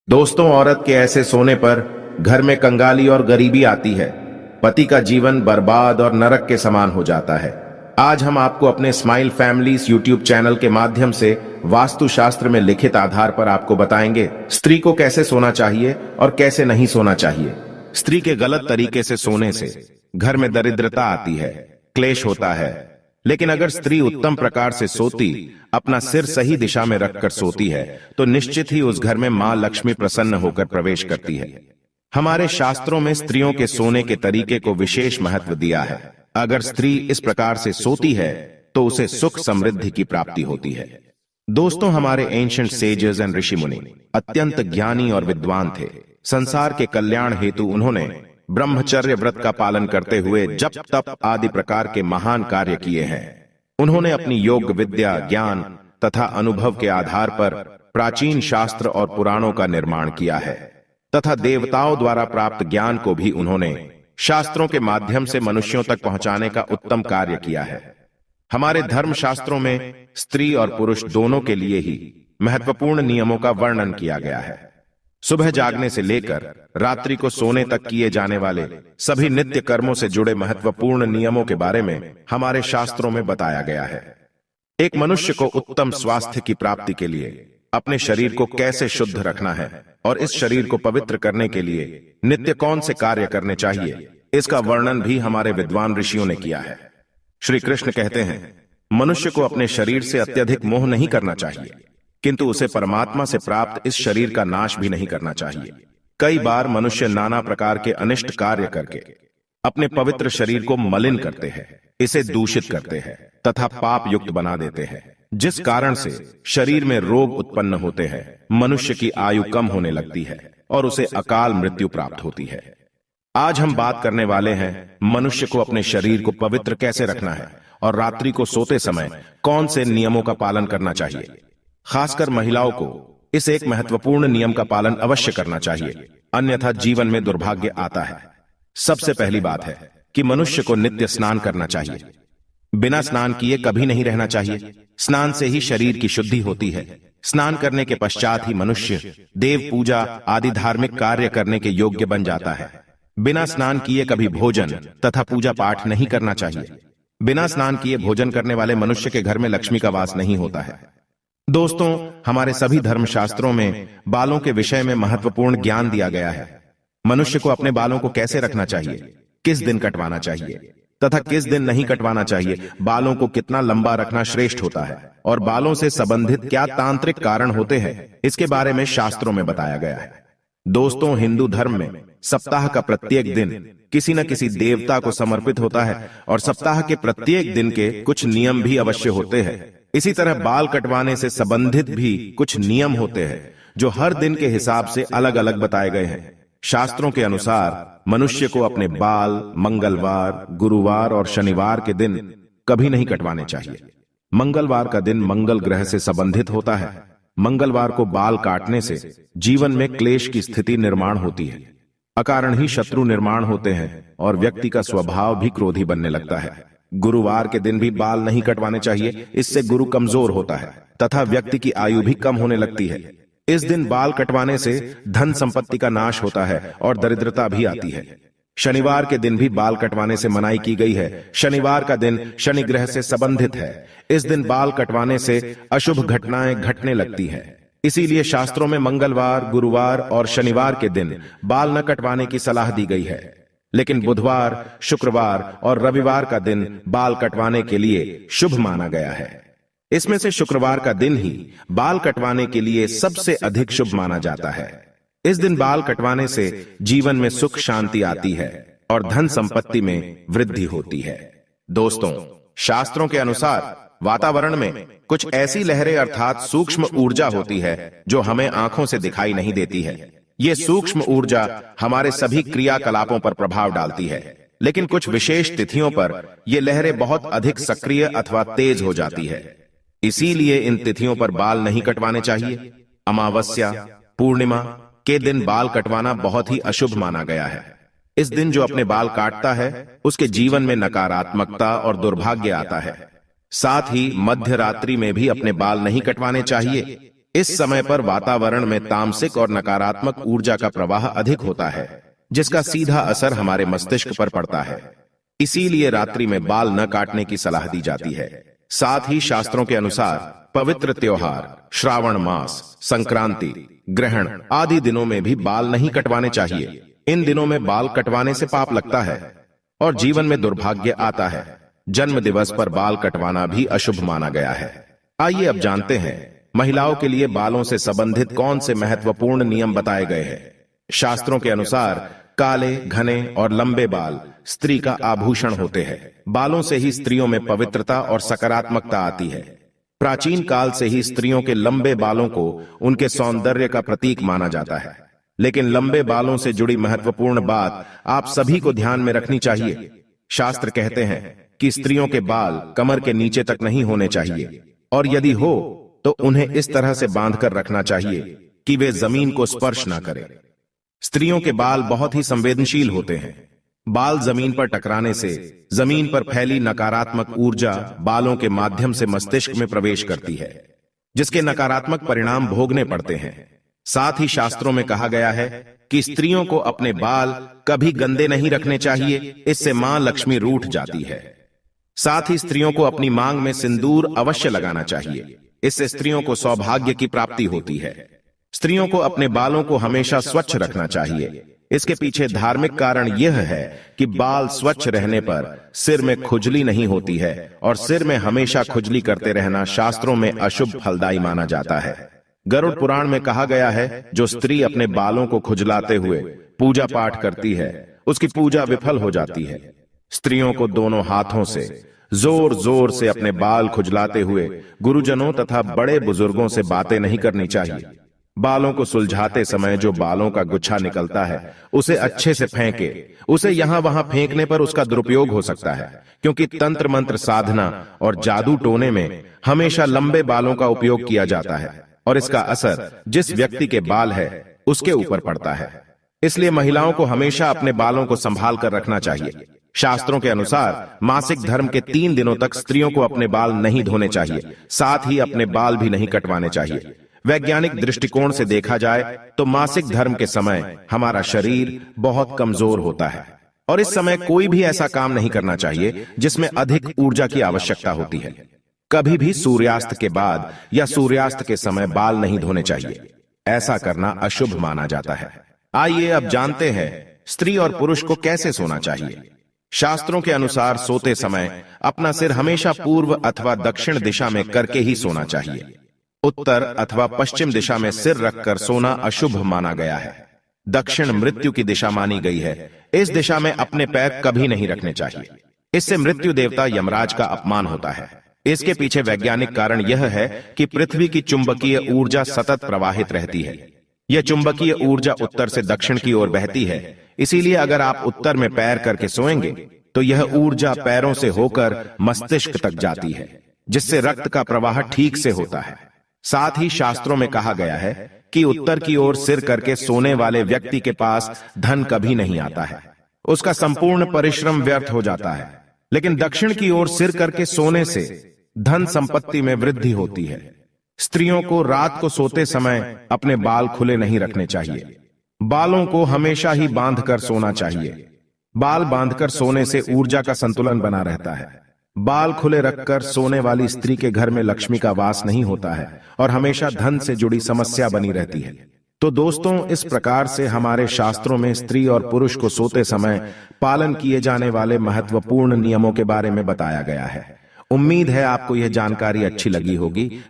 दोस्तों, औरत के ऐसे सोने पर घर में कंगाली और गरीबी आती है। पति का जीवन बर्बाद और नरक के समान हो जाता है। आज हम आपको अपने स्माइल फैमिलीज यूट्यूब चैनल के माध्यम से वास्तुशास्त्र में लिखित आधार पर आपको बताएंगे स्त्री को कैसे सोना चाहिए और कैसे नहीं सोना चाहिए। स्त्री के गलत तरीके से सोने से घर में दरिद्रता आती है, क्लेश होता है। लेकिन अगर स्त्री उत्तम प्रकार से सोती, अपना सिर सही दिशा में रखकर सोती है, तो निश्चित ही उस घर में मां लक्ष्मी प्रसन्न होकर प्रवेश करती है। हमारे शास्त्रों में स्त्रियों के सोने के तरीके को विशेष महत्व दिया है। अगर स्त्री इस प्रकार से सोती है तो उसे सुख समृद्धि की प्राप्ति होती है। दोस्तों, हमारे एंशिएंट सेजेस एंड ऋषि मुनि अत्यंत ज्ञानी और विद्वान थे। संसार के कल्याण हेतु उन्होंने ब्रह्मचर्य व्रत का पालन करते हुए जप तप आदि प्रकार के महान कार्य किए हैं। उन्होंने अपनी योग विद्या, ज्ञान तथा अनुभव के आधार पर प्राचीन शास्त्र और पुराणों का निर्माण किया है तथा देवताओं द्वारा प्राप्त ज्ञान को भी उन्होंने शास्त्रों के माध्यम से मनुष्यों तक पहुंचाने का उत्तम कार्य किया है। हमारे धर्म शास्त्रों में स्त्री और पुरुष दोनों के लिए ही महत्वपूर्ण नियमों का वर्णन किया गया है। सुबह जागने से लेकर रात्रि को सोने तक किए जाने वाले सभी नित्य कर्मों से जुड़े महत्वपूर्ण नियमों के बारे में हमारे शास्त्रों में बताया गया है। एक मनुष्य को उत्तम स्वास्थ्य की प्राप्ति के लिए अपने शरीर को कैसे शुद्ध रखना है और इस शरीर को पवित्र करने के लिए नित्य कौन से कार्य करने चाहिए, इसका वर्णन भी हमारे विद्वान ऋषियों ने किया है। श्री कृष्ण कहते हैं, मनुष्य को अपने शरीर से अत्यधिक मोह नहीं करना चाहिए, किंतु उसे परमात्मा से प्राप्त इस शरीर का नाश भी नहीं करना चाहिए। कई बार मनुष्य नाना प्रकार के अनिष्ट कार्य करके अपने पवित्र शरीर को मलिन करते हैं, इसे दूषित करते हैं तथा पाप युक्त बना देते हैं, जिस कारण से शरीर में रोग उत्पन्न होते हैं, मनुष्य की आयु कम होने लगती है और उसे अकाल मृत्यु प्राप्त होती है। आज हम बात करने वाले हैं मनुष्य को अपने शरीर को पवित्र कैसे रखना है और रात्रि को सोते समय कौन से नियमों का पालन करना चाहिए। खासकर महिलाओं को इस एक महत्वपूर्ण नियम का पालन अवश्य करना चाहिए, अन्यथा जीवन में दुर्भाग्य आता है। सबसे पहली बात है कि मनुष्य को नित्य स्नान करना चाहिए। बिना स्नान किए कभी नहीं रहना चाहिए। स्नान से ही शरीर की शुद्धि होती है। स्नान करने के पश्चात ही मनुष्य देव पूजा आदि धार्मिक कार्य करने के योग्य बन जाता है। बिना स्नान किए कभी भोजन तथा पूजा पाठ नहीं करना चाहिए। बिना स्नान किए भोजन करने वाले मनुष्य के घर में लक्ष्मी का वास नहीं होता है। दोस्तों, हमारे सभी धर्मशास्त्रों में बालों के विषय में महत्वपूर्ण ज्ञान दिया गया है। मनुष्य को अपने बालों को कैसे रखना चाहिए, किस दिन कटवाना चाहिए तथा किस दिन नहीं कटवाना चाहिए, बालों को कितना लंबा रखना श्रेष्ठ होता है और बालों से संबंधित क्या तांत्रिक कारण होते हैं, इसके बारे में शास्त्रों में बताया गया है। दोस्तों, हिंदू धर्म में सप्ताह का प्रत्येक दिन किसी न किसी देवता को समर्पित होता है और सप्ताह के प्रत्येक दिन के कुछ नियम भी अवश्य होते हैं। इसी तरह बाल कटवाने से संबंधित भी कुछ नियम होते हैं जो हर दिन के हिसाब से अलग अलग बताए गए हैं। शास्त्रों के अनुसार मनुष्य को अपने बाल मंगलवार, गुरुवार और शनिवार के दिन कभी नहीं कटवाने चाहिए। मंगलवार का दिन मंगल ग्रह से संबंधित होता है। मंगलवार को बाल काटने से जीवन में क्लेश की स्थिति निर्माण होती है, अकारण ही शत्रु निर्माण होते हैं और व्यक्ति का स्वभाव भी क्रोधी बनने लगता है। गुरुवार के दिन भी बाल नहीं कटवाने चाहिए, इससे गुरु कमजोर होता है तथा व्यक्ति की आयु भी कम होने लगती है। इस दिन बाल कटवाने से धन संपत्ति का नाश होता है और दरिद्रता भी आती है। शनिवार के दिन भी बाल कटवाने से मनाही की गई है। शनिवार का दिन शनि ग्रह से संबंधित है। इस दिन बाल कटवाने से अशुभ घटनाएं घटने लगती हैं। इसीलिए शास्त्रों में मंगलवार, गुरुवार और शनिवार के दिन बाल न कटवाने की सलाह दी गई है। लेकिन बुधवार, शुक्रवार और रविवार का दिन बाल कटवाने के लिए शुभ माना गया है। इसमें से शुक्रवार का दिन ही बाल कटवाने के लिए सबसे अधिक शुभ माना जाता है। इस दिन बाल कटवाने से जीवन में सुख शांति आती है और धन संपत्ति में वृद्धि होती है। दोस्तों, शास्त्रों के अनुसार वातावरण में कुछ ऐसी लहरें अर्थात सूक्ष्म ऊर्जा होती है जो हमें आंखों से दिखाई नहीं देती है। ये सूक्ष्म ऊर्जा हमारे सभी क्रियाकलापों पर प्रभाव डालती है, लेकिन कुछ विशेष तिथियों पर ये लहरें बहुत अधिक सक्रिय अथवा तेज हो जाती है। इसीलिए इन तिथियों पर बाल नहीं कटवाने चाहिए। अमावस्या, पूर्णिमा के दिन बाल कटवाना बहुत ही अशुभ माना गया है। इस दिन जो अपने बाल काटता है उसके जीवन में नकारात्मकता और दुर्भाग्य आता है। साथ ही मध्य रात्रि में भी अपने बाल नहीं कटवाने चाहिए। इस समय पर वातावरण में तामसिक और नकारात्मक ऊर्जा का प्रवाह अधिक होता है, जिसका सीधा असर हमारे मस्तिष्क पर पड़ता है। इसीलिए रात्रि में बाल न काटने की सलाह दी जाती है। साथ ही शास्त्रों के अनुसार पवित्र त्योहार, श्रावण मास, संक्रांति, ग्रहण आदि दिनों में भी बाल नहीं कटवाने चाहिए। इन दिनों में बाल कटवाने से पाप लगता है और जीवन में दुर्भाग्य आता है। जन्म दिवस पर बाल कटवाना भी अशुभ माना गया है। आइए अब जानते हैं महिलाओं के लिए बालों से संबंधित कौन से महत्वपूर्ण नियम बताए गए हैं। शास्त्रों के अनुसार काले, घने और लंबे बाल स्त्री का आभूषण होते हैं। बालों से ही स्त्रियों में पवित्रता और सकारात्मकता आती है। प्राचीन काल से ही स्त्रियों के लंबे बालों को उनके सौंदर्य का प्रतीक माना जाता है। लेकिन लंबे बालों से जुड़ी महत्वपूर्ण बात आप सभी को ध्यान में रखनी चाहिए। शास्त्र कहते हैं कि स्त्रियों के बाल कमर के नीचे तक नहीं होने चाहिए, और यदि हो तो उन्हें इस तरह से बांधकर रखना चाहिए कि वे जमीन को स्पर्श ना करें। स्त्रियों के बाल बहुत ही संवेदनशील होते हैं। बाल जमीन पर टकराने से जमीन पर फैली नकारात्मक ऊर्जा बालों के माध्यम से मस्तिष्क में प्रवेश करती है, जिसके नकारात्मक परिणाम भोगने पड़ते हैं। साथ ही शास्त्रों में कहा गया है कि स्त्रियों को अपने बाल कभी गंदे नहीं रखने चाहिए, इससे मां लक्ष्मी रूठ जाती है। साथ ही स्त्रियों को अपनी मांग में सिंदूर अवश्य लगाना चाहिए, इससे स्त्रियों को सौभाग्य की प्राप्ति होती है। स्त्रियों को अपने बालों को हमेशा स्वच्छ रखना चाहिए। इसके पीछे धार्मिक कारण यह है कि बाल स्वच्छ रहने पर सिर में खुजली नहीं होती है, और सिर में हमेशा खुजली करते रहना शास्त्रों में अशुभ फलदायी माना जाता है। गरुड़ पुराण में कहा गया है, जो स्त्री अपने बालों को खुजलाते हुए पूजा पाठ करती है, उसकी पूजा विफल हो जाती है। स्त्रियों को दोनों हाथों से जोर जोर से अपने बाल खुजलाते हुए गुरुजनों तथा बड़े बुजुर्गों से बातें नहीं करनी चाहिए। बालों को सुलझाते समय जो बालों का गुच्छा निकलता है, उसे अच्छे से फेंके। उसे यहां वहां फेंकने पर उसका दुरुपयोग हो सकता है, क्योंकि तंत्र मंत्र साधना और जादू टोने में हमेशा लंबे बालों का उपयोग किया जाता है, और इसका असर जिस व्यक्ति के बाल है उसके ऊपर पड़ता है। इसलिए महिलाओं को हमेशा अपने बालों को संभाल कर रखना चाहिए। शास्त्रों के अनुसार मासिक धर्म के 3 दिनों तक स्त्रियों को अपने बाल नहीं धोने चाहिए, साथ ही अपने बाल भी नहीं कटवाने चाहिए। वैज्ञानिक दृष्टिकोण से देखा जाए तो मासिक धर्म के समय हमारा शरीर बहुत कमजोर होता है, और इस समय कोई भी ऐसा काम नहीं करना चाहिए जिसमें अधिक ऊर्जा की आवश्यकता होती है। कभी भी सूर्यास्त के बाद या सूर्यास्त के समय बाल नहीं धोने चाहिए, ऐसा करना अशुभ माना जाता है। आइए अब जानते हैं स्त्री और पुरुष को कैसे सोना चाहिए। शास्त्रों के अनुसार सोते समय अपना सिर हमेशा पूर्व अथवा दक्षिण दिशा में करके ही सोना चाहिए। उत्तर अथवा पश्चिम दिशा में सिर रखकर सोना अशुभ माना गया है। दक्षिण मृत्यु की दिशा मानी गई है। इस दिशा में अपने पैर कभी नहीं रखने चाहिए, इससे मृत्यु देवता यमराज का अपमान होता है। इसके पीछे वैज्ञानिक कारण यह है कि पृथ्वी की चुंबकीय ऊर्जा सतत प्रवाहित रहती है। यह चुंबकीय ऊर्जा उत्तर से दक्षिण की ओर बहती है, इसीलिए अगर आप उत्तर में पैर करके सोएंगे तो यह ऊर्जा पैरों से होकर मस्तिष्क तक जाती है, जिससे रक्त का प्रवाह ठीक से होता है। साथ ही शास्त्रों में कहा गया है कि उत्तर की ओर सिर करके सोने वाले व्यक्ति के पास धन कभी नहीं आता है, उसका संपूर्ण परिश्रम व्यर्थ हो जाता है। लेकिन दक्षिण की ओर सिर करके सोने से धन संपत्ति में वृद्धि होती है। स्त्रियों को रात को सोते समय अपने बाल खुले नहीं रखने चाहिए। बालों को हमेशा ही बांधकर सोना चाहिए। बाल बांधकर सोने से ऊर्जा का संतुलन बना रहता है। बाल खुले रखकर सोने वाली स्त्री के घर में लक्ष्मी का वास नहीं होता है और हमेशा धन से जुड़ी समस्या बनी रहती है। तो दोस्तों, इस प्रकार से हमारे शास्त्रों में स्त्री और पुरुष को सोते समय पालन किए जाने वाले महत्वपूर्ण नियमों के बारे में बताया गया है। उम्मीद है आपको यह जानकारी अच्छी लगी होगी।